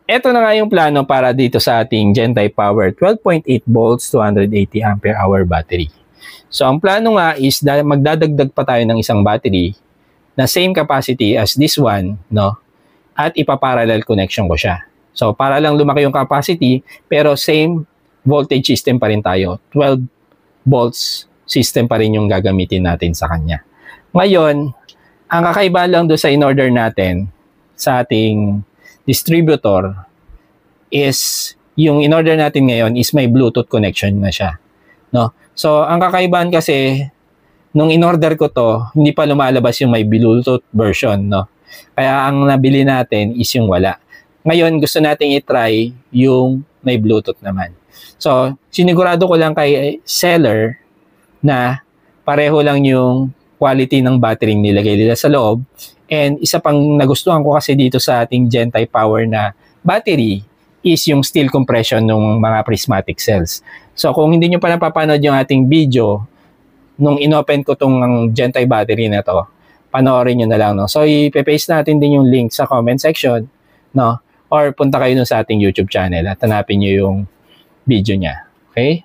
Ito na nga yung plano para dito sa ating GenType Power 12.8 volts 280 ampere hour battery. So ang plano nga is magdadagdag pa tayo ng isang battery na same capacity as this one, no? At ipaparallel connection ko siya. So para lang lumaki yung capacity, pero same voltage system pa rin tayo. 12 volts system pa rin yung gagamitin natin sa kanya. Ngayon, ang kakaiba lang doon sa in-order natin sa ating distributor is yung in-order natin ngayon is may Bluetooth connection na siya, no? So ang kakaibahan kasi nung in-order ko to, hindi pa lumalabas yung may Bluetooth version, no? Kaya ang nabili natin is yung wala. Ngayon gusto nating i-try yung may Bluetooth naman. So sinigurado ko lang kay seller na pareho lang yung quality ng battery nilagay nila sa loob. And isa pang nagustuhan ko kasi dito sa ating GenType Power na battery is yung steel compression ng mga prismatic cells. So kung hindi nyo pa napapanood yung ating video, nung inopen ko tong GenType battery na to, panoorin nyo na lang. No? So ipe-paste natin din yung link sa comment section, no? Or punta kayo sa ating YouTube channel at hanapin nyo yung video niya. Okay?